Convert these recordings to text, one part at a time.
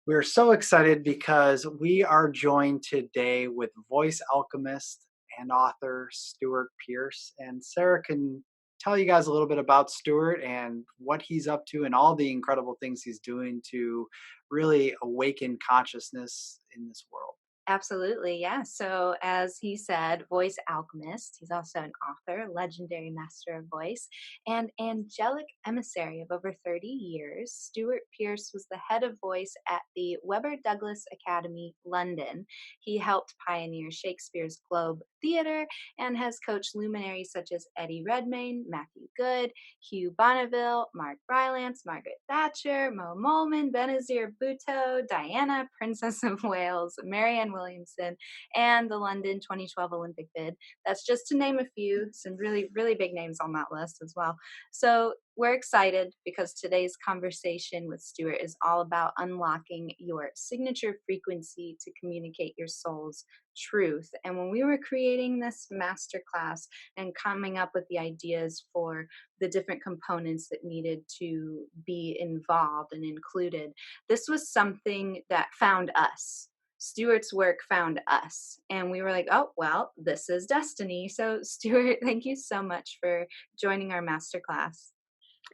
We're so excited because we are joined today with voice alchemist and author Stewart Pearce. And Sarah can tell you guys a little bit about Stewart and what he's up to and all the incredible things he's doing to really awaken consciousness in this world. Absolutely, yeah. So, as he said, voice alchemist. He's also an author, legendary master of voice, and angelic emissary of over 30 years. Stuart Pearce was the head of voice at the Webber Douglas Academy, London. He helped pioneer Shakespeare's Globe Theatre and has coached luminaries such as Eddie Redmayne, Matthew Good, Hugh Bonneville, Mark Rylance, Margaret Thatcher, Mo Molman, Benazir Bhutto, Diana, Princess of Wales, Marianne Williamson, and the London 2012 Olympic bid. That's just to name a few. Some really, really big names on that list as well. So we're excited because today's conversation with Stuart is all about unlocking your signature frequency to communicate your soul's truth. And when we were creating this masterclass and coming up with the ideas for the different components that needed to be involved and included, this was something that found us. Stuart's work found us, and we were like, oh, well, this is destiny. So, Stuart, thank you so much for joining our masterclass.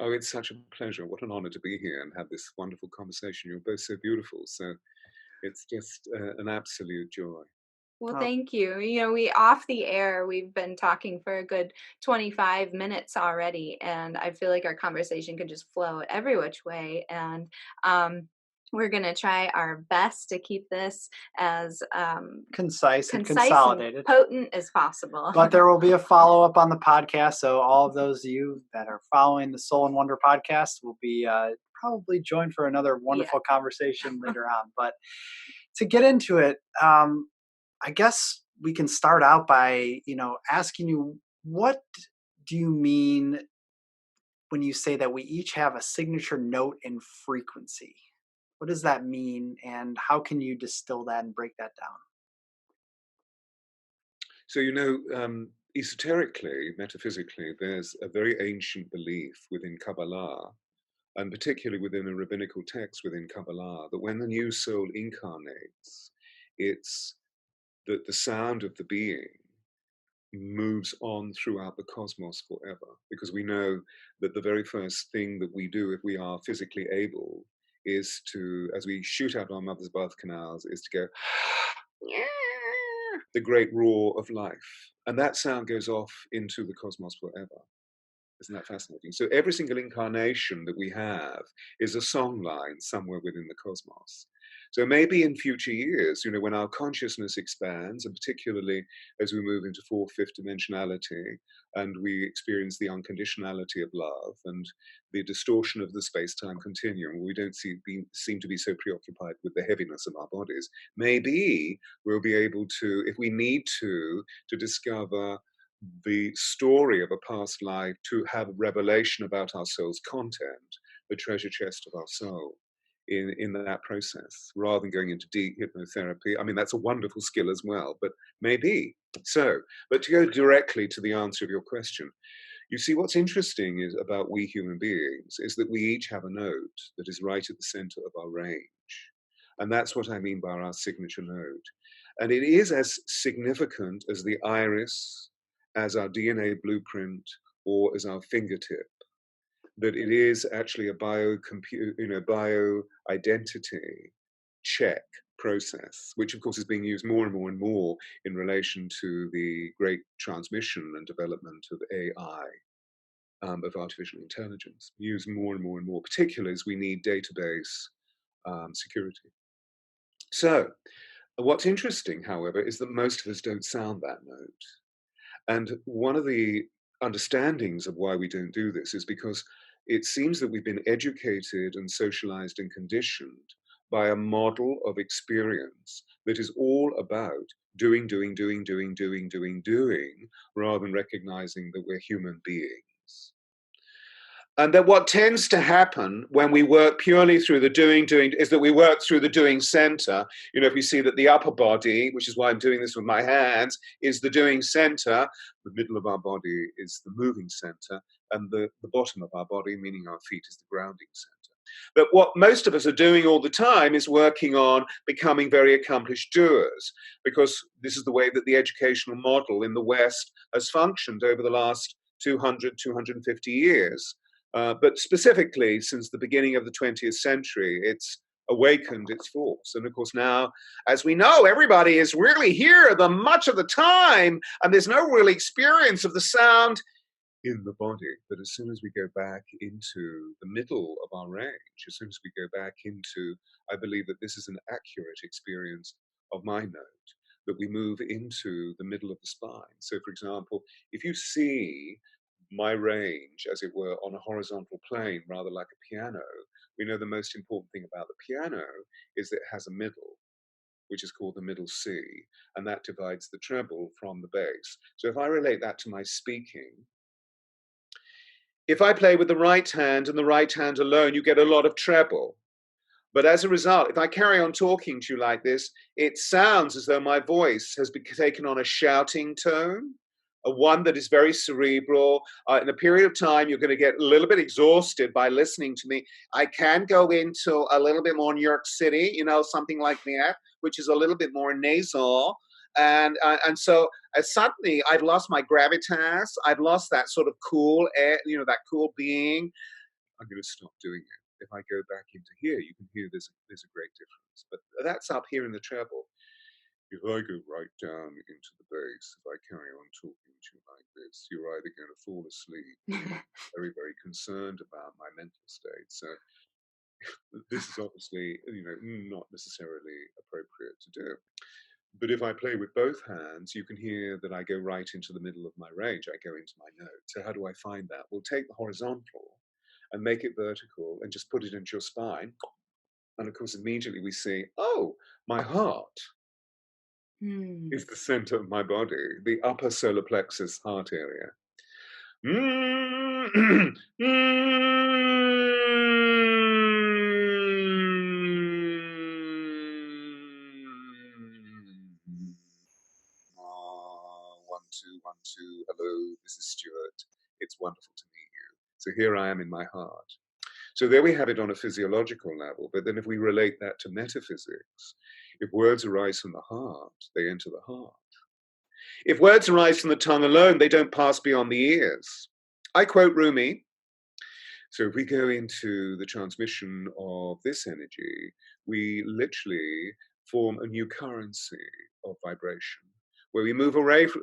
Oh, it's such a pleasure. What an honor to be here and have this wonderful conversation. You're both so beautiful. So it's just an absolute joy. Well, Oh, thank you. We off the air, we've been talking for a good 25 minutes already, and I feel like our conversation could just flow every which way. And we're going to try our best to keep this as concise and concise and consolidated. potent as possible. But there will be a follow up on the podcast. So, all of those of you that are following the Soul and Wonder podcast will be probably joined for another Yeah. wonderful conversation later on. But to get into it, I guess we can start out by, asking you, what do you mean when you say that we each have a signature note and frequency? What does that mean, and how can you distill that and break that down? So, esoterically, metaphysically, there's a very ancient belief within Kabbalah, and particularly within a rabbinical text within Kabbalah, that when the new soul incarnates, it's that the sound of the being moves on throughout the cosmos forever. Because we know that the very first thing that we do, if we are physically able, is to, as we shoot out our mother's birth canals, is to go, the great roar of life. And that sound goes off into the cosmos forever. Isn't that fascinating? So every single incarnation that we have is a song line somewhere within the cosmos. So maybe in future years, when our consciousness expands, and particularly as we move into fourth, fifth dimensionality, and we experience the unconditionality of love and the distortion of the space-time continuum, we don't seem to be so preoccupied with the heaviness of our bodies. Maybe we'll be able to, if we need to discover the story of a past life, to have revelation about our soul's content, the treasure chest of our soul, in that process, rather than going into deep hypnotherapy. I mean, that's a wonderful skill as well, but maybe. So, but to go directly to the answer of your question, you see, what's interesting is about we human beings is that we each have a note that is right at the center of our range. And that's what I mean by our signature note. And it is as significant as the iris, as our DNA blueprint, or as our fingertip, that it is actually a bio identity check process, which of course is being used more and more and more in relation to the great transmission and development of AI, of artificial intelligence, used more and more and more, particularly as we need database security. So, what's interesting, however, is that most of us don't sound that note. And one of the understandings of why we don't do this is because it seems that we've been educated and socialized and conditioned by a model of experience that is all about doing, doing, doing, doing, doing, doing, doing, rather than recognizing that we're human beings. And that what tends to happen when we work purely through the doing, is that we work through the doing center. If we see that the upper body, which is why I'm doing this with my hands, is the doing center, the middle of our body is the moving center, and the bottom of our body, meaning our feet, is the grounding center. That what most of us are doing all the time is working on becoming very accomplished doers, because this is the way that the educational model in the West has functioned over the last 200, 250 years. But specifically, since the beginning of the 20th century, it's awakened its force. And of course, now, as we know, everybody is really here the much of the time, and there's no real experience of the sound in the body. But as soon as we go back into the middle of our range, as soon as we go back into, I believe that this is an accurate experience of my note, that we move into the middle of the spine. So, for example, if you see my range, as it were, on a horizontal plane, rather like a piano, we know the most important thing about the piano is that it has a middle, which is called the middle C, and that divides the treble from the bass. So if I relate that to my speaking, if I play with the right hand and the right hand alone, you get a lot of treble. But as a result, if I carry on talking to you like this, it sounds as though my voice has taken on a shouting tone, a one that is very cerebral. In a period of time, you're going to get a little bit exhausted by listening to me. I can go into a little bit more New York City, something like that, which is a little bit more nasal. And so suddenly I've lost my gravitas. I've lost that sort of cool air, that cool being. I'm going to stop doing it. If I go back into here, you can hear there's a great difference. But that's up here in the treble. If I go right down into the bass, if I carry on talking to you like this, you're either going to fall asleep or you're very, very concerned about my mental state. So this is obviously, not necessarily appropriate to do. But if I play with both hands, you can hear that I go right into the middle of my range. I go into my note. So how do I find that? We'll take the horizontal and make it vertical and just put it into your spine. And of course, immediately we see, oh, my heart is the center of my body, the upper solar plexus heart area. One, two, 1, 2. Hello, this is Stewart. It's wonderful to meet you. So here I am in my heart. So there we have it on a physiological level. But then if we relate that to metaphysics, if words arise from the heart, they enter the heart. If words arise from the tongue alone, they don't pass beyond the ears. I quote Rumi. So if we go into the transmission of this energy, we literally form a new currency of vibration, where we move away from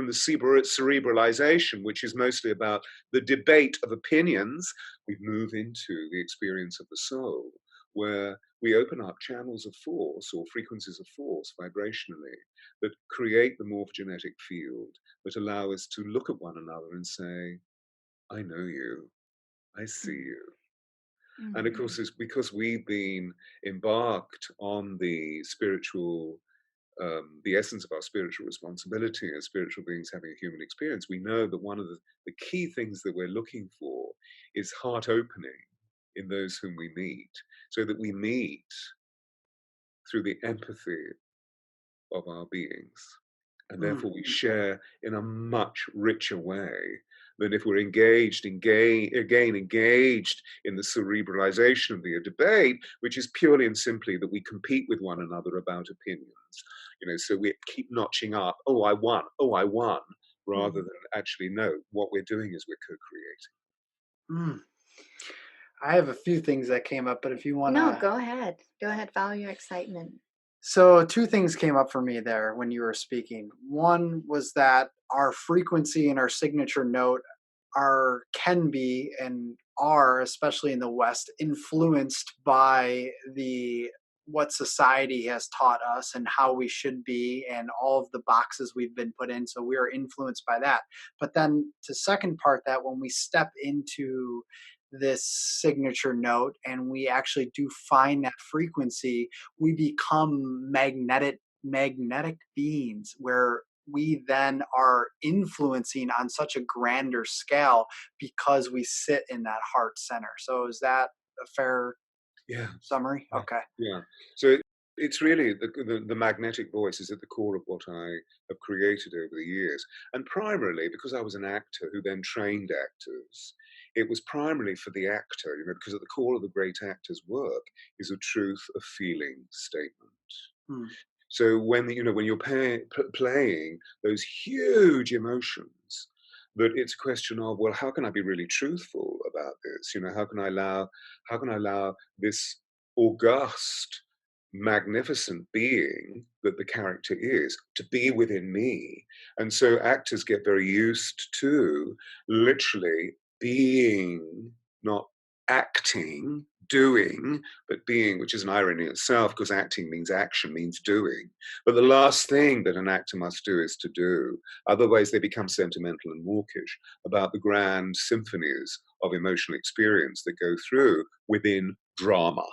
the cerebralization, which is mostly about the debate of opinions. We move into the experience of the soul, where we open up channels of force or frequencies of force vibrationally that create the morphogenetic field that allow us to look at one another and say, I know you, I see you. And of course, it's because we've been embarked on the spiritual, the essence of our spiritual responsibility as spiritual beings having a human experience. We know that one of the key things that we're looking for is heart opening in those whom we meet, so that we meet through the empathy of our beings. And therefore we share in a much richer way than if we're engaged in engaged in the cerebralization of the debate, which is purely and simply that we compete with one another about opinions. So we keep notching up, oh, I won, rather than actually, no, what we're doing is we're co-creating. I have a few things that came up, but if you want No, to. go ahead. Go ahead. Follow your excitement. So, two things came up for me there when you were speaking. One was that our frequency and our signature note can be and are, especially in the West, influenced by the what society has taught us and how we should be and all of the boxes we've been put in. So we are influenced by that. But then to second part that when we step into this signature note and we actually do find that frequency, we become magnetic beings where we then are influencing on such a grander scale because we sit in that heart center. So is that a fair summary? Okay. Yeah. So it's really the magnetic voice is at the core of what I have created over the years. And primarily because I was an actor who then trained actors, it was primarily for the actor, because at the core of the great actor's work is a truth of feeling statement. Mm, So when you're playing those huge emotions, that it's a question of, well, how can I be really truthful about this? How can I allow this august, magnificent being that the character is to be within me? And so actors get very used to literally being, not acting, doing, but being, which is an irony in itself, because acting means action, means doing. But the last thing that an actor must do is to do. Otherwise, they become sentimental and mawkish about the grand symphonies of emotional experience that go through within drama.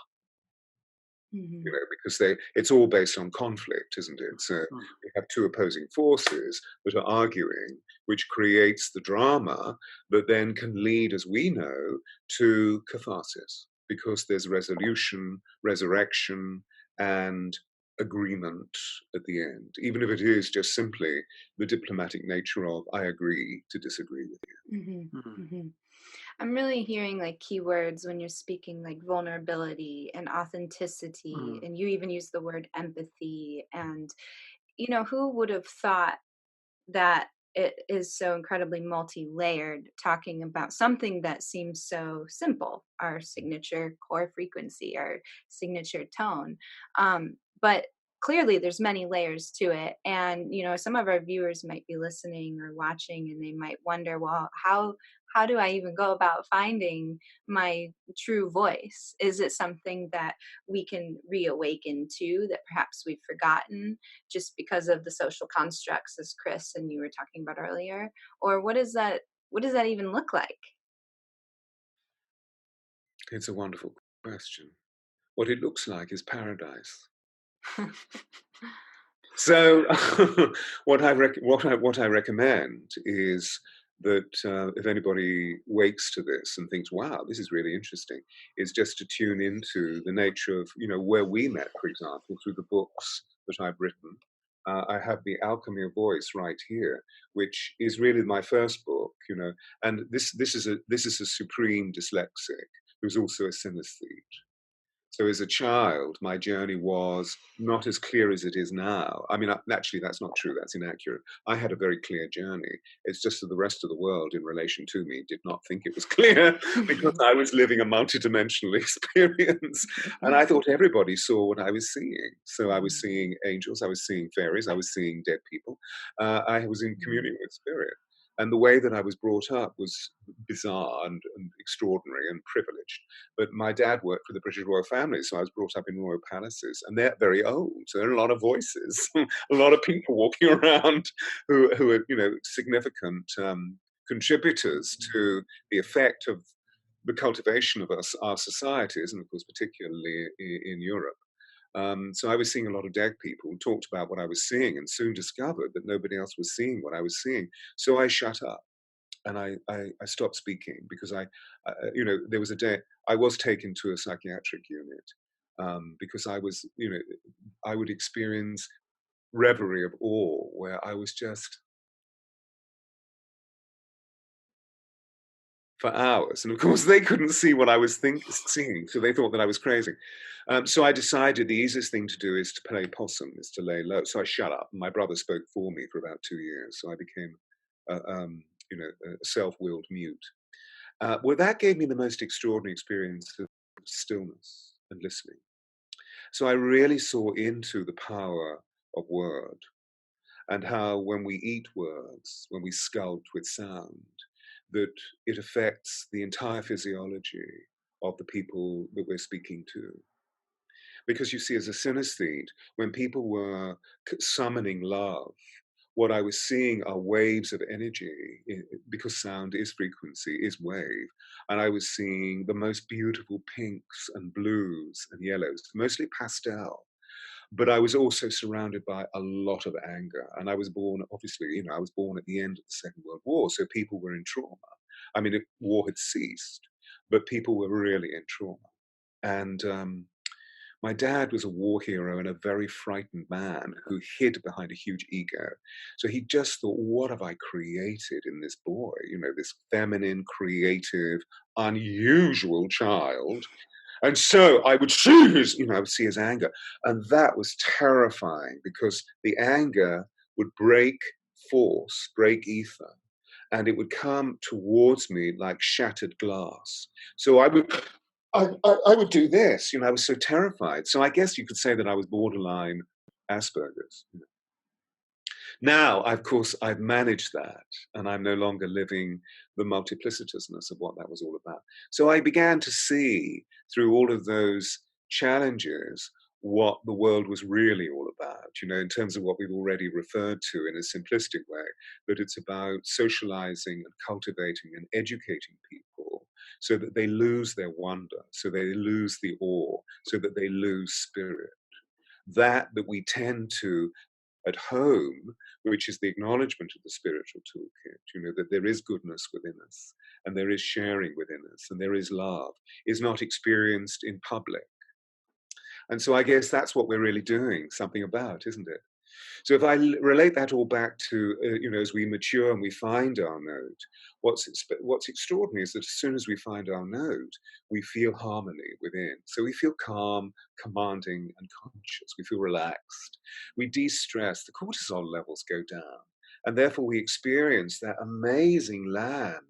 Hmm. Because it's all based on conflict, isn't it? So mm, we have two opposing forces that are arguing, which creates the drama that then can lead, as we know, to catharsis, because there's resolution, resurrection, and agreement at the end, even if it is just simply the diplomatic nature of, I agree to disagree with Hmm. mm, Hmm. I'm really hearing like keywords when you're speaking, like vulnerability and authenticity, mm, and you even use the word empathy. And who would have thought that it is so incredibly multi-layered, talking about something that seems so simple, our signature core frequency, our signature tone. But clearly there's many layers to it, and some of our viewers might be listening or watching, and they might wonder, well, how do I even go about finding my true voice? Is it something that we can reawaken to, that perhaps we've forgotten just because of the social constructs, as Chris and you were talking about earlier? Or what does that even look like? you. It's a wonderful question. What it looks like is paradise. So, what I recommend is that if anybody wakes to this and thinks, "Wow, this is really interesting," is just to tune into the nature of where we met, for example, through the books that I've written. I have the Alchemy of Voice right here, which is really my first book, and this is a supreme dyslexic who's also a synesthete. So as a child, my journey was not as clear as it is now. I mean, actually, that's not true. That's inaccurate. I had a very clear journey. It's just that the rest of the world, in relation to me, did not think it was clear because I was living a multidimensional experience. And I thought everybody saw what I was seeing. So I was seeing angels, I was seeing fairies, I was seeing dead people. I was in communing with spirit. And the way that I was brought up was bizarre and extraordinary and privileged. But my dad worked for the British royal family, so I was brought up in royal palaces, and they're very old. So there are a lot of voices, a lot of people walking around who are, significant contributors to the effect of the cultivation of our societies, and of course, particularly in Europe. So I was seeing a lot of dead people, talked about what I was seeing, and soon discovered that nobody else was seeing what I was seeing. So I shut up and I stopped speaking because there was a day I was taken to a psychiatric unit because I would experience reverie of awe where I was just for hours, and of course they couldn't see what I was seeing, so they thought that I was crazy. So I decided the easiest thing to do is to play possum, is to lay low. So I shut up. My brother spoke for me for about 2 years, so I became, a self-willed mute. Well, that gave me the most extraordinary experience of stillness and listening. So I really saw into the power of word and how when we eat words, when we sculpt with sound, that it affects the entire physiology of the people that we're speaking to. Because you see, as a synesthete, when people were summoning love, what I was seeing are waves of energy because sound is frequency, is wave. And I was seeing the most beautiful pinks and blues and yellows, mostly pastel. But I was also surrounded by a lot of anger. And I was born, obviously, I was born at the end of the Second World War. So people were in trauma. I mean, war had ceased, but people were really in trauma. And My dad was a war hero and a very frightened man who hid behind a huge ego. So he just thought, what have I created in this boy? You know, this feminine, creative, unusual child. And so I would see I would see his anger. And that was terrifying because the anger would break force, break ether, and it would come towards me like shattered glass. So I would do this, I was so terrified. So I guess you could say that I was borderline Asperger's. Now, of course, I've managed that, and I'm no longer living the multiplicitousness of what that was all about. So I began to see through all of those challenges what the world was really all about, in terms of what we've already referred to in a simplistic way, that it's about socializing and cultivating and educating people so that they lose their wonder, so they lose the awe, so that they lose spirit. That we tend to at home, which is the acknowledgement of the spiritual toolkit, that there is goodness within us and there is sharing within us and there is love, is not experienced in public. And so I guess that's what we're really doing something about, isn't it? So if I relate that all back to, as we mature and we find our note, what's extraordinary is that as soon as we find our note, we feel harmony within. So we feel calm, commanding, and conscious. We feel relaxed. We de-stress. The cortisol levels go down. And therefore we experience that amazing land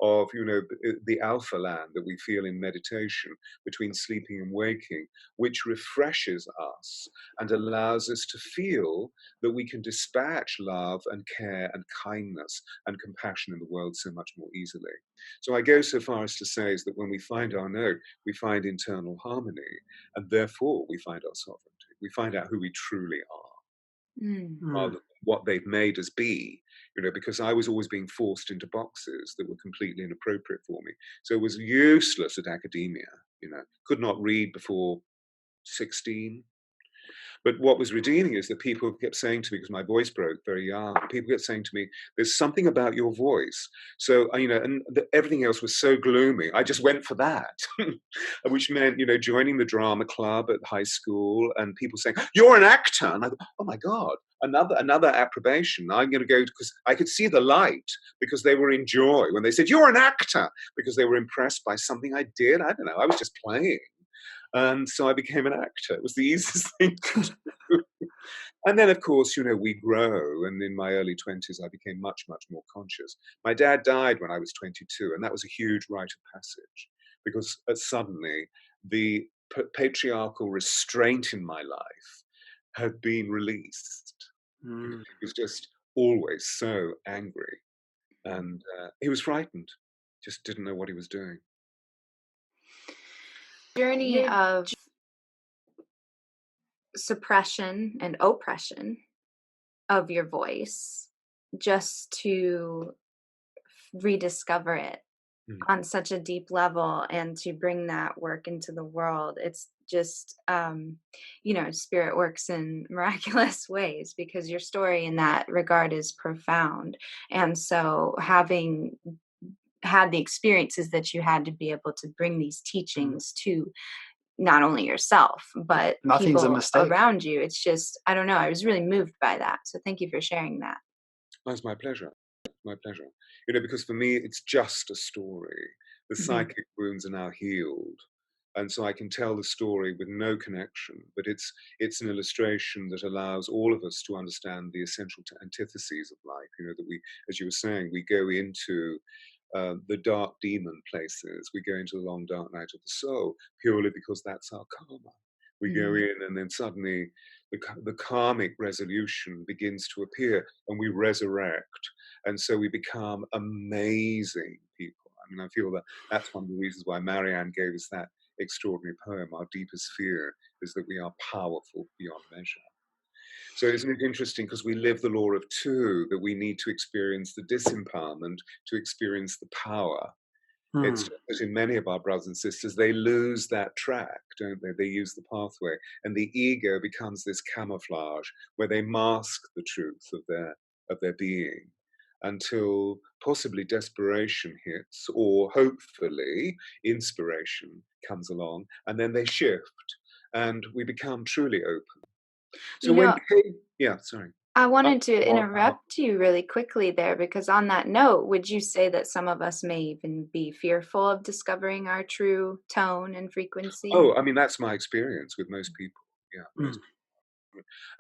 of, the alpha land that we feel in meditation between sleeping and waking, which refreshes us and allows us to feel that we can dispatch love and care and kindness and compassion in the world so much more easily. So I go so far as to say is that when we find our note, we find internal harmony, and therefore we find our sovereignty. We find out who we truly are, Mm. rather than what they've made us be, because I was always being forced into boxes that were completely inappropriate for me. So it was useless at academia, could not read before 16. But what was redeeming is that people kept saying to me, because my voice broke very young, people kept saying to me, there's something about your voice. So, and everything else was so gloomy. I just went for that, which meant, joining the drama club at high school and people saying, you're an actor. And I thought, oh my God, another approbation. I'm going to go because I could see the light because they were in joy when they said, you're an actor, because they were impressed by something I did. I don't know. I was just playing. And so I became an actor. It was the easiest thing to do. And then, of course, we grow. And in my early 20s, I became much, much more conscious. My dad died when I was 22, and that was a huge rite of passage because suddenly the patriarchal restraint in my life had been released. Mm. He was just always so angry. And he was frightened, just didn't know what he was doing. Journey of suppression and oppression of your voice just to rediscover it Mm. on such a deep level and to bring that work into the world. It's just spirit works in miraculous ways because your story in that regard is profound. And so having had the experiences that you had to be able to bring these Mm. teachings to not only yourself but Nothing's a people mistake. around you, it's just, I don't know, I was really moved by that, so thank you for sharing that. That's my pleasure. My pleasure. Because for me, it's just a story. The Mhm. psychic wounds are now healed. And so I can tell the story with no connection, but it's an illustration that allows all of us to understand the essential antitheses of life. That we, as you were saying, we go into the dark demon places. We go into the long dark night of the soul purely because that's our karma. We go Mhm. in, and then suddenly the karmic resolution begins to appear, and we resurrect, and so we become amazing people. I feel that that's one of the reasons why Marianne gave us that extraordinary poem. Our deepest fear is that we are powerful beyond measure. So isn't it interesting, because we live the law of two, that we need to experience the disempowerment to experience the power. It's Mm. just that in many of our brothers and sisters, they lose that track, don't they? They use the pathway, and the ego becomes this camouflage where they mask the truth of their being until possibly desperation hits, or hopefully inspiration comes along, and then they shift. and we become truly open. So You when know, you came, yeah, sorry. I Oh, wanted to oh, oh. interrupt you really quickly there because, on that note, would you say that some of us may even be fearful of discovering our true tone and frequency? Oh, I mean, that's my experience with most people. Yeah, Mm. most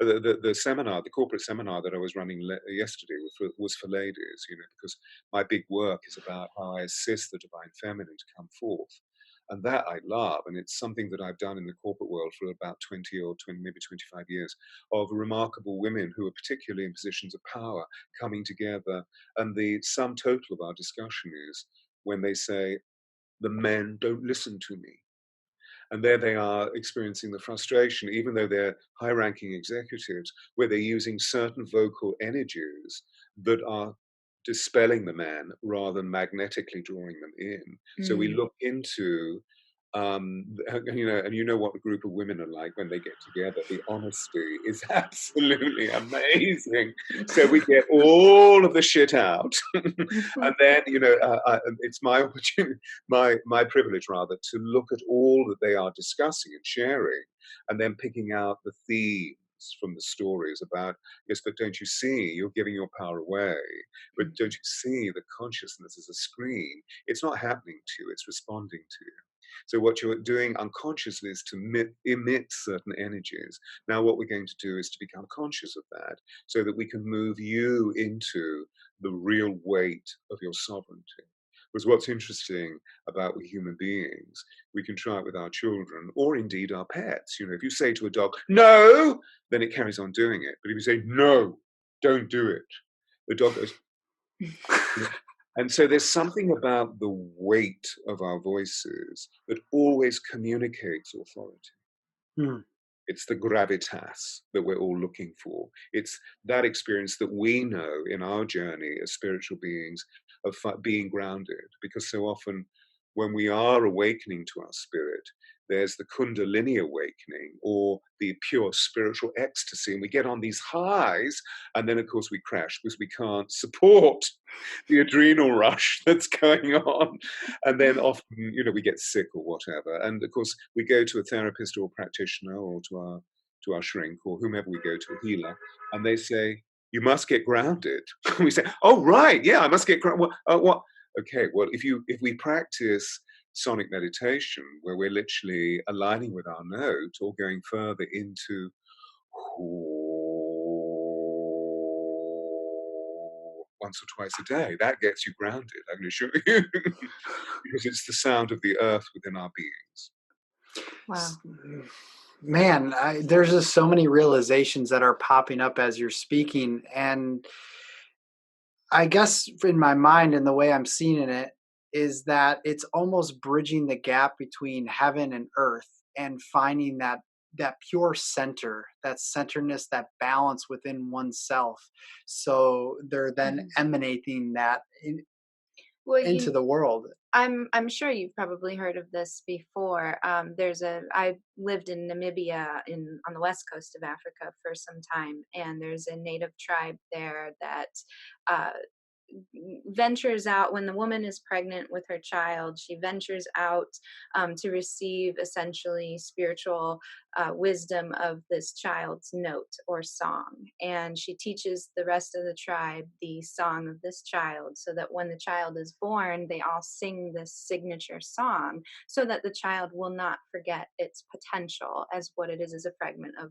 the seminar, the corporate seminar that I was running yesterday was for ladies, because my big work is about how I assist the divine feminine to come forth. And that I love. And it's something that I've done in the corporate world for about 20 or 20, maybe 25 years, of remarkable women who are particularly in positions of power coming together. And the sum total of our discussion is when they say, the men don't listen to me. And there they are experiencing the frustration, even though they're high ranking executives, where they're using certain vocal energies that are dispelling the man rather than magnetically drawing them in. So we Mm. look into, and you know what a group of women are like when they get together. The honesty is absolutely amazing. So we get all of the shit out, and then it's my opportunity, my privilege rather, to look at all that they are discussing and sharing, and then picking out the themes from the stories about, yes, but don't you see, you're giving your power away, but don't you see the consciousness is a screen, it's not happening to you, it's responding to you. So what you're doing unconsciously is to emit certain energies. Now what we're going to do is to become conscious of that, so that we can move you into the real weight of your sovereignty. Because what's interesting about we human beings, we can try it with our children or indeed our pets. If you say to a dog, no, then it carries on doing it. But if you say, no, don't do it, the dog goes, "Yeah." And so there's something about the weight of our voices that always communicates authority. Mm. It's the gravitas that we're all looking for. It's that experience that we know in our journey as spiritual beings of being grounded. Because so often, when we are awakening to our spirit, there's the Kundalini awakening or the pure spiritual ecstasy, and we get on these highs, and then, of course, we crash because we can't support the adrenal rush that's going on. And then often, we get sick or whatever. And of course, we go to a therapist or a practitioner or to our shrink or whomever we go to, a healer, and they say, you must get grounded. We say, oh, right, yeah, I must get grounded. What? Okay, well, if we practice sonic meditation, where we're literally aligning with our note or going further into once or twice a day, that gets you grounded, I can assure you, because it's the sound of the earth within our beings. Wow. Man, there's just so many realizations that are popping up as you're speaking. And I guess in my mind and the way I'm seeing it is that it's almost bridging the gap between heaven and earth and finding that pure center, that centeredness, that balance within oneself. So they're then Mhm. emanating that Well, into the world. I'm sure you've probably heard of this before. I lived in Namibia on the west coast of Africa for some time, and there's a native tribe there that uh, ventures out when the woman is pregnant with her child. She ventures out to receive essentially spiritual wisdom of this child's note or song, and she teaches the rest of the tribe the song of this child, so that when the child is born, they all sing this signature song, so that the child will not forget its potential as what it is as a fragment of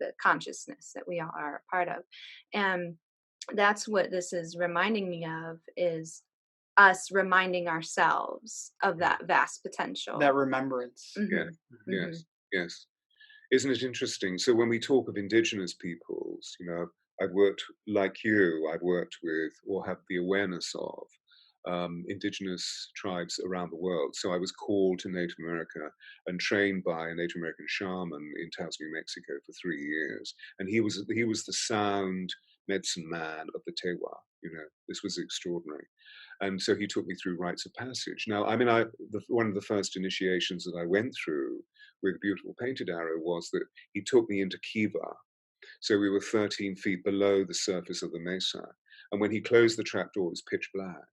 the consciousness that we all are a part of. And that's what this is reminding me of, is us reminding ourselves of Mm. that vast That potential. remembrance. Yes, Mhm, mhm. yes, yes. Isn't it interesting? So when we talk of indigenous peoples, I've worked like you, I've worked with or have the awareness of indigenous tribes around the world. So I was called to Native America and trained by a Native American shaman in Taos, New Mexico for 3 years. And he was the sound medicine man of the Tewa. This was extraordinary. And so he took me through rites of passage. Now, I mean, one of the first initiations that I went through with Beautiful Painted Arrow was that he took me into Kiva. So we were 13 feet below the surface of the mesa. And when he closed the trapdoor, it was pitch black.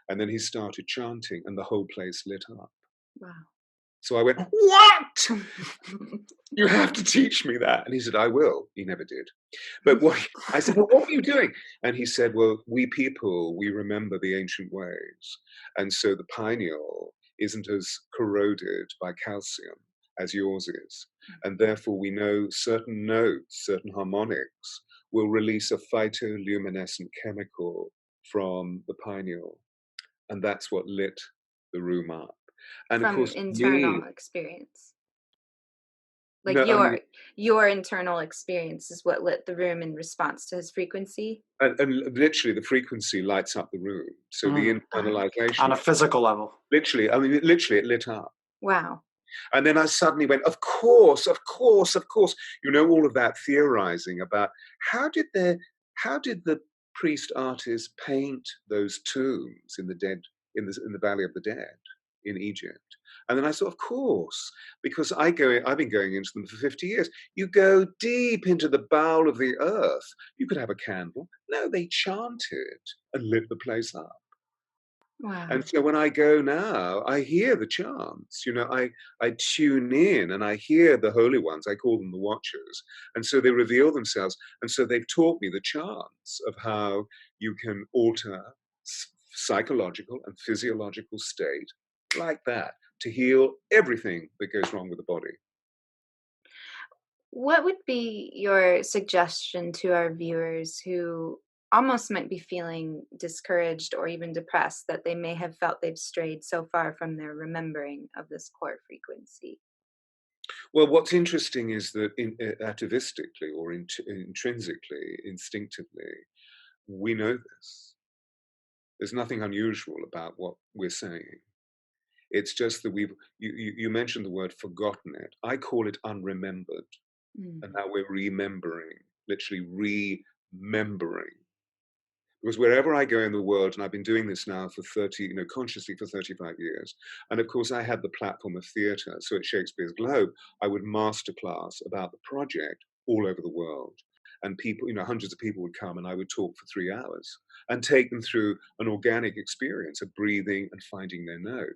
And then he started chanting, and the whole place lit up. Wow. So I went, what? You have to teach me that. And he said, I will. He never did. But what I said, well, what were you doing? And he said, well, we people, we remember the ancient ways. And so the pineal isn't as corroded by calcium as yours is. And therefore we know certain notes, certain harmonics will release a phytoluminescent chemical from the pineal. And that's what lit the room up. And of From course, me, internal experience. Like no, I mean, your internal experience is what lit the room in response to his frequency? and literally the frequency lights up the room. So the Mm. internalization On a of physical level. literally, I mean, literally it lit up. Wow. And then I suddenly went, of course, of course, of course. You know, all of that theorizing about how did the priest artists paint those tombs in the dead, in the Valley of the Dead in Egypt? And then I thought, of course, because I've been going into them for 50 years. You go deep into the bowel of the earth. You could have a candle. No, they chanted and lit the place up. Wow. And so when I go now, I hear the chants. You know, I tune in and I hear the holy ones. I call them the watchers. And so they reveal themselves. And so they've taught me the chants of how you can alter psychological and physiological state like that to heal everything that goes wrong with the body. What would be your suggestion to our viewers who almost might be feeling discouraged or even depressed that they may have felt they've strayed so far from their remembering of this core frequency? Well, what's interesting is that atavistically or intrinsically, instinctively, we know this. There's nothing unusual about what we're saying. It's just that you mentioned the word forgotten it. I call it unremembered. Mm. And now we're remembering, literally remembering. Because wherever I go in the world, and I've been doing this now for 30, consciously for 35 years. And of course, I had the platform of theatre. So at Shakespeare's Globe, I would masterclass about the project all over the world. And people, hundreds of people would come and I would talk for 3 hours and take them through an organic experience of breathing and finding their note.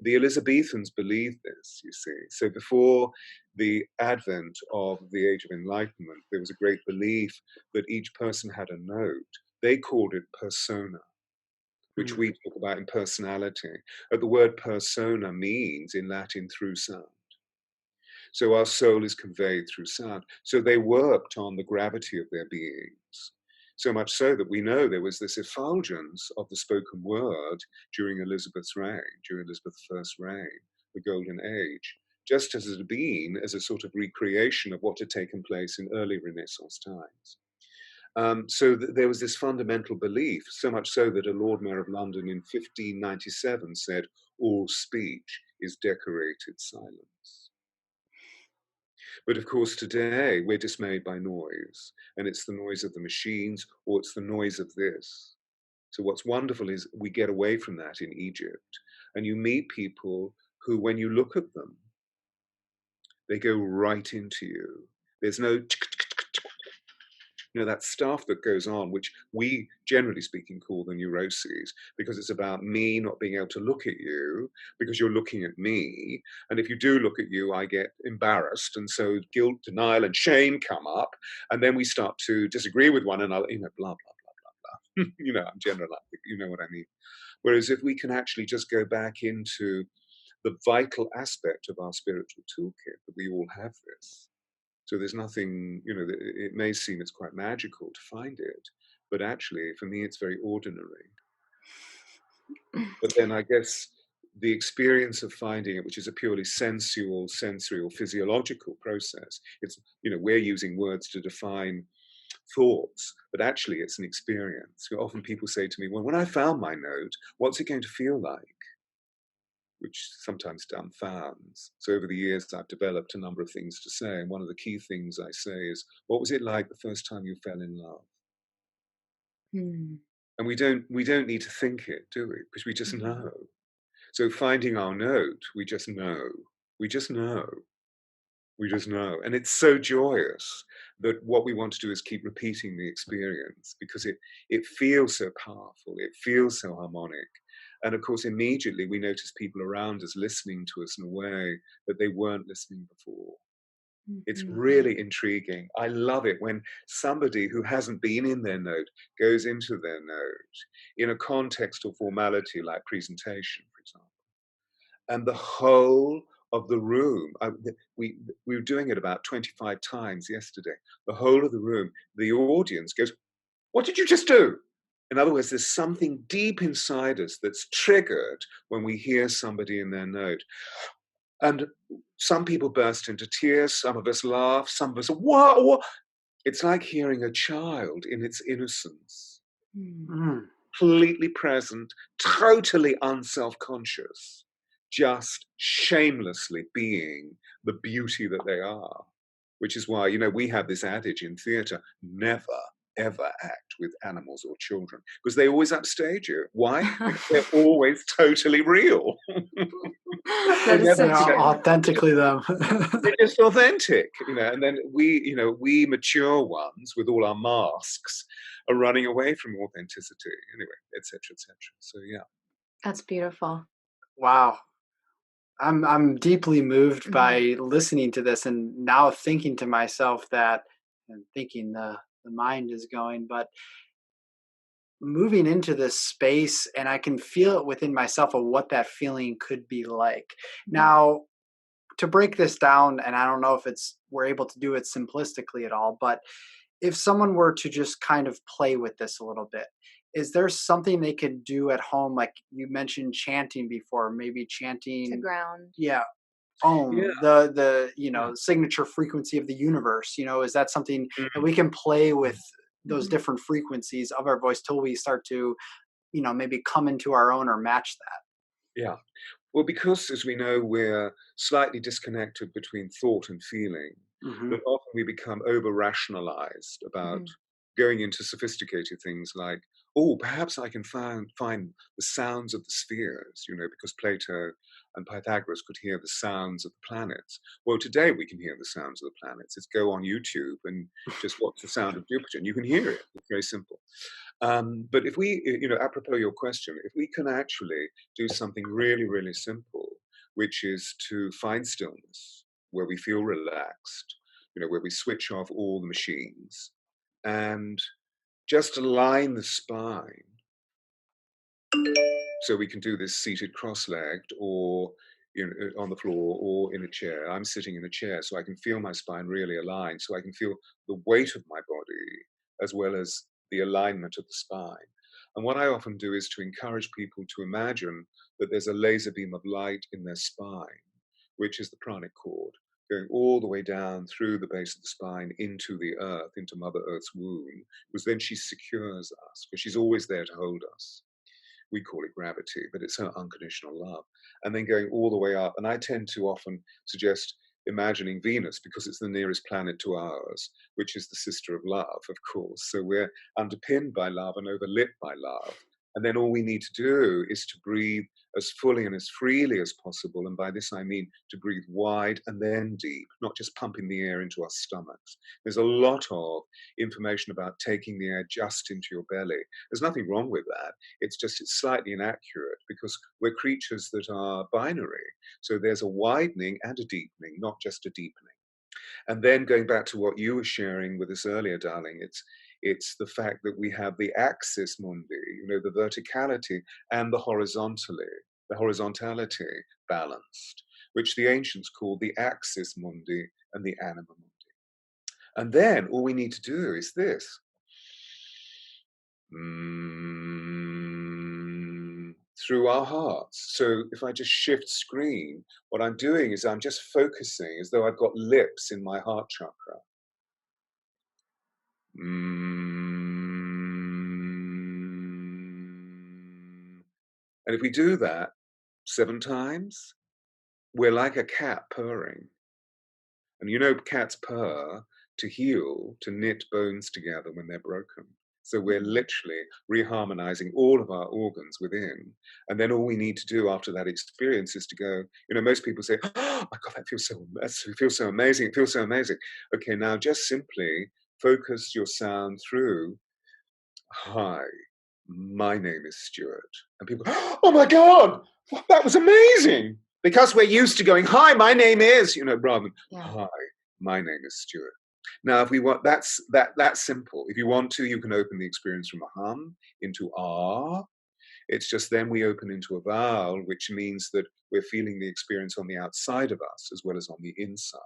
The Elizabethans believed this, you see. So before the advent of the Age of Enlightenment, there was a great belief that each person had a note. They called it persona, which Mm. we talk about in personality. But the word persona means in Latin through sound. So our soul is conveyed through sound. So they worked on the gravity of their beings. So much so that we know there was this effulgence of the spoken word during Elizabeth's reign, during Elizabeth I's reign, the Golden Age, just as it had been as a sort of recreation of what had taken place in early Renaissance times. So there was this fundamental belief, so much so that a Lord Mayor of London in 1597 said, all speech is decorated silence. But of course, today we're dismayed by noise, and it's the noise of the machines or it's the noise of this. So what's wonderful is we get away from that in Egypt, and you meet people who, when you look at them, they go right into you. There's no that stuff that goes on, which we generally speaking call the neuroses, because it's about me not being able to look at you because you're looking at me. And if you do look at you, I get embarrassed. And so guilt, denial, and shame come up. And then we start to disagree with one another, blah, blah, blah, blah, blah. I'm generalizing, you know what I mean? Whereas if we can actually just go back into the vital aspect of our spiritual toolkit, that we all have this. So there's nothing, it may seem it's quite magical to find it, but actually for me it's very ordinary. But then I guess the experience of finding it, which is a purely sensual, sensorial, physiological process, it's, we're using words to define thoughts, but actually it's an experience. Often people say to me, well, when I found my note, what's it going to feel like? Which sometimes dumbfounds. So over the years, I've developed a number of things to say. And one of the key things I say is, what was it like the first time you fell in love? Hmm. And we don't need to think it, do we? Because we just Mhm. know. So finding our note, we just know. We just know. We just know. And it's so joyous that what we want to do is keep repeating the experience because it feels so powerful. It feels so harmonic. And of course, immediately we notice people around us listening to us in a way that they weren't listening before. It's Mhm. really intriguing. I love it when somebody who hasn't been in their note goes into their note in a context or formality like presentation, for example. And the whole of the room, we were doing it about 25 times yesterday. The whole of the room, the audience goes, "What did you just do?" In other words, there's something deep inside us that's triggered when we hear somebody in their note. And some people burst into tears, some of us laugh, some of us, "What? It's like hearing a child in its innocence, Mm. Mm. completely present, totally unself-conscious, just shamelessly being the beauty that they are. Which is why, we have this adage in theatre, never, ever act with animals or children, because they always upstage you. Why? Because they're always totally real. That They is never, so They're true. authentically them. they're just authentic, and then we mature ones with all our masks are running away from authenticity anyway, etc., etc. So yeah. That's beautiful. Wow. I'm deeply moved Mhm. by listening to this and now thinking to myself that and thinking the mind is going, but moving into this space and I can feel it within myself of what that feeling could be like. Mhm. Now, to break this down, and I don't know if it's we're able to do it simplistically at all, but if someone were to just kind of play with this a little bit, is there something they could do at home? Like you mentioned chanting before, maybe To chanting, ground. yeah, Yeah. the Yeah. signature frequency of the universe. Is that something that Mm, we can play with those Mhm. different frequencies of our voice till we start to, maybe come into our own or match that? yeah. Well, because as we know, we're slightly disconnected between thought and feeling, Hmm. that often we become over rationalized about Mhm. going into sophisticated things like, oh, perhaps I can find the sounds of the spheres, because Plato and Pythagoras could hear the sounds of the planets. Well, today we can hear the sounds of the planets. It's go on YouTube and just watch the sound of Jupiter, and you can hear it. It's very simple. But if we, apropos your question, if we can actually do something really, really simple, which is to find stillness, where we feel relaxed, where we switch off all the machines and just align the spine. So we can do this seated cross-legged or on the floor or in a chair. I'm sitting in a chair, so I can feel my spine really aligned, so I can feel the weight of my body as well as the alignment of the spine. And what I often do is to encourage people to imagine that there's a laser beam of light in their spine, which is the pranic cord, going all the way down through the base of the spine into the earth, into Mother Earth's womb, because then she secures us, because she's always there to hold us. We call it gravity, but it's her unconditional love. And then going all the way up. And I tend to often suggest imagining Venus because it's the nearest planet to ours, which is the sister of love, of course. So we're underpinned by love and overlit by love. And then all we need to do is to breathe as fully and as freely as possible. And by this, I mean to breathe wide and then deep, not just pumping the air into our stomachs. There's a lot of information about taking the air just into your belly. There's nothing wrong with that. It's slightly inaccurate because we're creatures that are binary. So there's a widening and a deepening, not just a deepening. And then going back to what you were sharing with us earlier, darling, it's the fact that we have the axis mundi, the verticality and the horizontality balanced, which the ancients called the axis mundi and the anima mundi. And then all we need to do is this. Through our hearts. So if I just shift screen, what I'm doing is I'm just focusing as though I've got lips in my heart chakra. And if we do that 7 times, we're like a cat purring. And cats purr to heal, to knit bones together when they're broken. So we're Mhm. literally reharmonizing all of our organs within. And then all we need to do after that experience is to go, most people say, oh my God, it feels so amazing. It feels so amazing. Okay, now just simply focus your sound through hi. my name is Stewart. And people, oh my God, that was amazing. Because we're used to going, hi, my name is, rather than, Yeah. hi, my name is Stewart. Now, if we want, that's simple. If you want to, you can open the experience from a hum into ah. It's just then we open into a vowel, which means that we're feeling the experience on the outside of us as well as on the inside.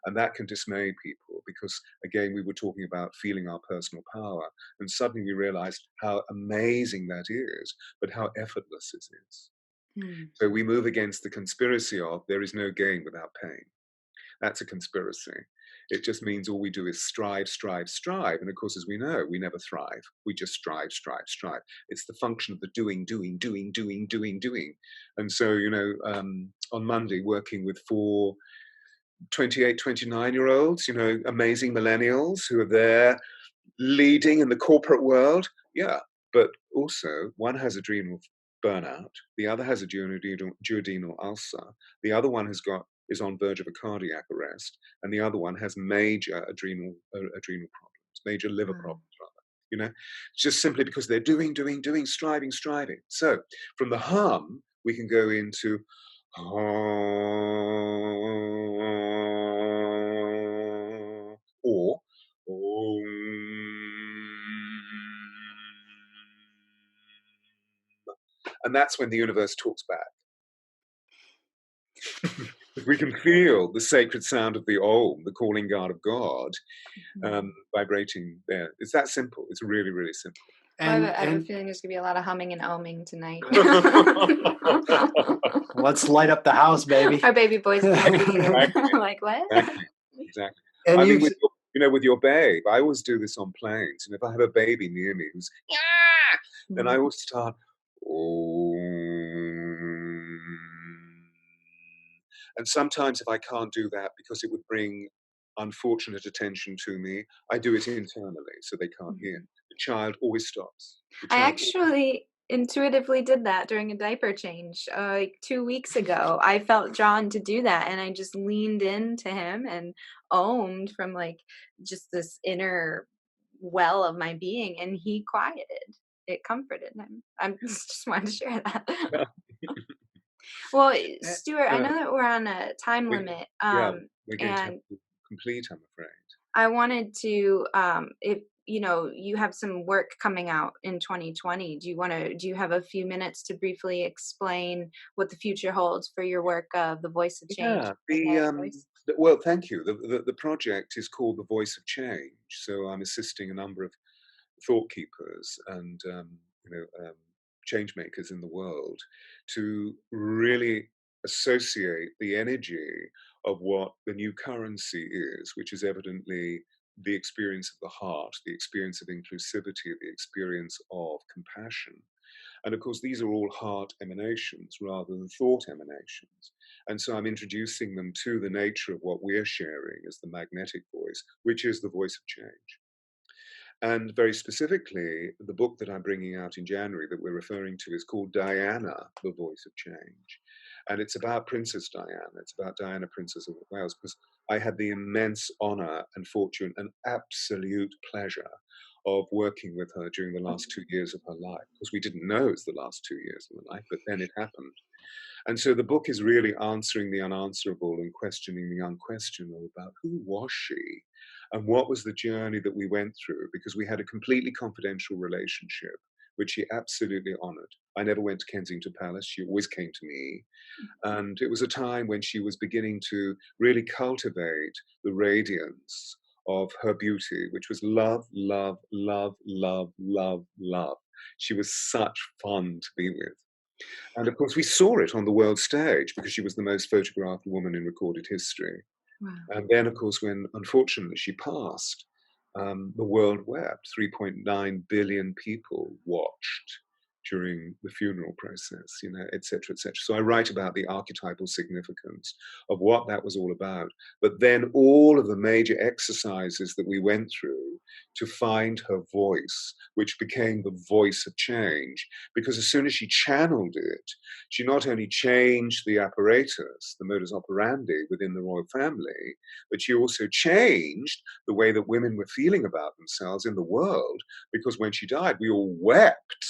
And that can dismay people because, again, we were talking about feeling our personal power. And suddenly we realized how amazing that is, but how effortless it is. Mm. So we move against the conspiracy of there is no gain without pain. That's a conspiracy. It just means all we do is strive, strive, strive. And of course, as we know, we never thrive. We just strive, strive, strive. It's the function of the doing, doing, doing, doing, doing, doing. And so, on Monday, working with 4 28, 29-year-olds, amazing millennials who are there leading in the corporate world. Yeah. But also, one has adrenal burnout, the other has a duodenal ulcer, the other one is on verge of a cardiac arrest, and the other one has major adrenal problems, major liver Wow. problems rather. Just simply because they're doing, doing, doing, striving, striving. So from the hum, we can go into or and that's when the universe talks back. We can feel the sacred sound of the Om, the calling God of God, vibrating there. It's that simple. It's really, really simple. And I have a and feeling there's gonna be a lot of humming and oming tonight. let's light up the house, baby. Our baby boy's gonna be Exactly. like, what? Exactly. And I you mean, with your babe, I always do this on planes. And if I have a baby near me who's, yeah, then I always start, oh. And sometimes if I can't do that because it would bring unfortunate attention to me, I do it internally so they can't hear. The child always stops. The I child actually intuitively did that during a diaper change, like 2 weeks ago. I felt drawn to do that, and I just leaned into him and owned from, like, just this inner well of my being, and he quieted. It comforted him. I'm just wanted to share that. Well, eh, Stuart, I yeah, know that we're on a time we, limit, yeah, we're going to have and to complete, I'm afraid. I wanted to, if you have some work coming out in 2020, do you have a few minutes to briefly explain what the future holds for your work of the Voice of Change, Yeah, Magnetic Voice? well, thank you. The project is called The Voice of Change. So I'm assisting a number of thought keepers and change makers in the world to really associate the energy of what the new currency is, which is evidently the experience of the heart, the experience of inclusivity, the experience of compassion. And of course, these are all heart emanations rather than thought emanations. And so I'm introducing them to the nature of what we're sharing as the magnetic voice, which is the voice of change. And very specifically, the book that I'm bringing out in January that we're referring to is called Diana, the Voice of Change. And it's about Princess Diana. It's about Diana, Princess of Wales, because I had the immense honor and fortune and absolute pleasure of working with her during the last 2 years of her life, because we didn't know it was the last 2 years of her life, but then it happened. And so the book is really answering the unanswerable and questioning the unquestionable about who was she and what was the journey that we went through, because we had a completely confidential relationship, which she absolutely honored. I never went to Kensington Palace. She always came to me. And it was a time when she was beginning to really cultivate the radiance of her beauty, which was love, love, love, love, love, love. She was such fun to be with. And of course, we saw it on the world stage because she was the most photographed woman in recorded history. Wow. And then, of course, when unfortunately she passed, the world wept. 3.9 billion people watched during the funeral process, et cetera, et cetera. So I write about the archetypal significance of what that was all about. But then all of the major exercises that we went through to find her voice, which became the voice of change, because as soon as she channeled it, she not only changed the apparatus, the modus operandi within the royal family, but she also changed the way that women were feeling about themselves in the world, because when she died, we all wept.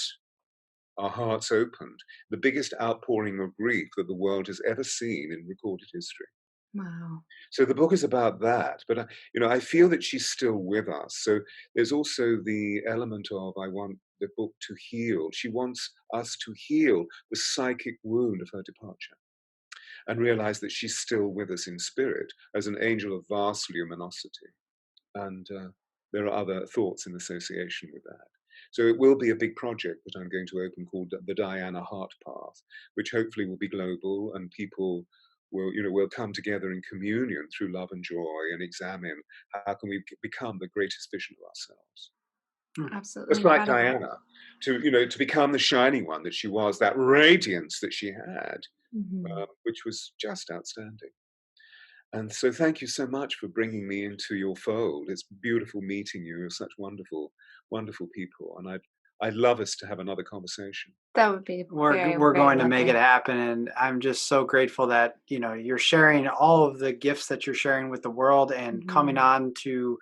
Our hearts opened, the biggest outpouring of grief that the world has ever seen in recorded history. Wow. So the book is about that, but I feel that she's still with us. So there's also the element of I want the book to heal. She wants us to heal the psychic wound of her departure and realize that she's still with us in spirit as an angel of vast luminosity. And there are other thoughts in association with that. So it will be a big project that I'm going to open called the Diana Heart Path, which hopefully will be global, and people will come together in communion through love and joy and examine how can we become the greatest vision of ourselves. Mm. Absolutely Just like incredible. Diana, to become the shining one that she was, that radiance that she had, Mhm. which was just outstanding. And so thank you so much for bringing me into your fold. It's beautiful meeting you. You're such wonderful, wonderful people. And I'd love us to have another conversation. That would be very, We're very going to make it lovely. happen, and I'm just so grateful that you're sharing all of the gifts that you're sharing with the world and coming Mhm. on to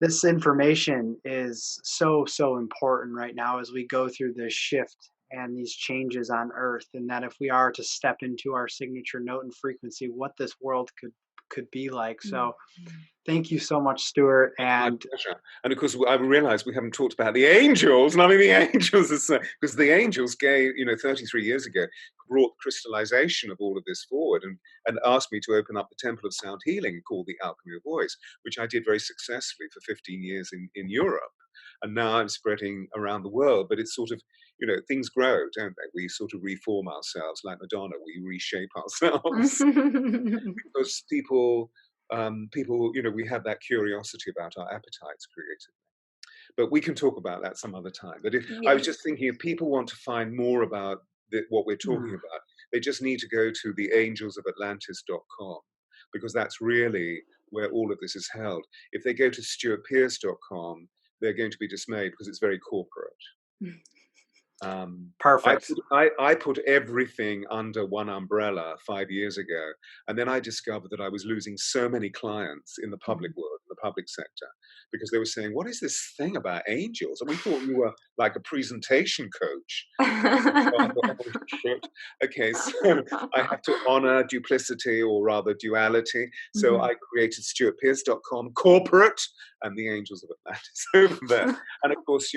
this information is so important right now as we go through this shift and these changes on earth, and that if we are to step into our signature note and frequency, what this world could be like. So Mhm. thank you so much, Stuart. It's my And pleasure. And of course, I realized we haven't talked about the angels. And I mean, the angels are because the angels gave, 33 years ago, brought crystallization of all of this forward and asked me to open up the Temple of Sound Healing called the Alchemy of Voice, which I did very successfully for 15 years in Europe. And now I'm spreading around the world. But it's sort of, things grow, don't they? We sort of reform ourselves like Madonna, we reshape ourselves because people, we have that curiosity about our appetites creatively. But we can talk about that some other time. But I was just Yes. thinking, if people want to find more about what we're talking mm, about, they just need to go to theangelsofatlantis.com because that's really where all of this is held. If they go to stewartpearce.com, they're going to be dismayed because it's very corporate. Um, perfect. I put everything under one umbrella 5 years ago, and then I discovered that I was losing so many clients in the public Mhm. world, the public sector, because they were saying, "What is this thing about angels?" And we thought you were like a presentation coach. So I thought, oh shit. Okay, so I have to honor duplicity or rather duality. So Mhm. I created stewartpearce.com corporate and the Angels of Atlantis over there. And of course,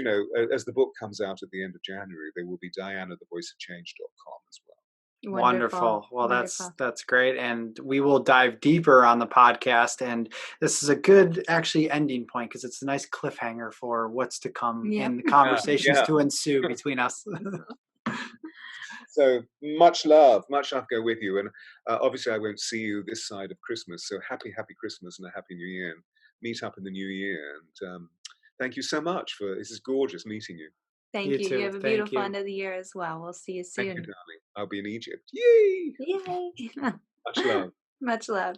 as the book comes out at the end of January, there will be dianathevoiceofchange.com as well. Wonderful, Wonderful. Well, that's wonderful. that's great, and we will dive deeper on the podcast. And this is a good, actually, ending point because it's a nice cliffhanger for what's to come Yep. in the Yeah, conversations yeah. to ensue between us. So much love go with you. And obviously, I won't see you this side of Christmas. So happy Christmas and a happy New Year. And meet up in the new year. And thank you so much for this is gorgeous meeting you. Thank You you. You too. have a Thank beautiful you. end of the year as well. We'll see you Thank you, soon. darling. I'll be in Egypt. Yay! Yay. Much love. Much love.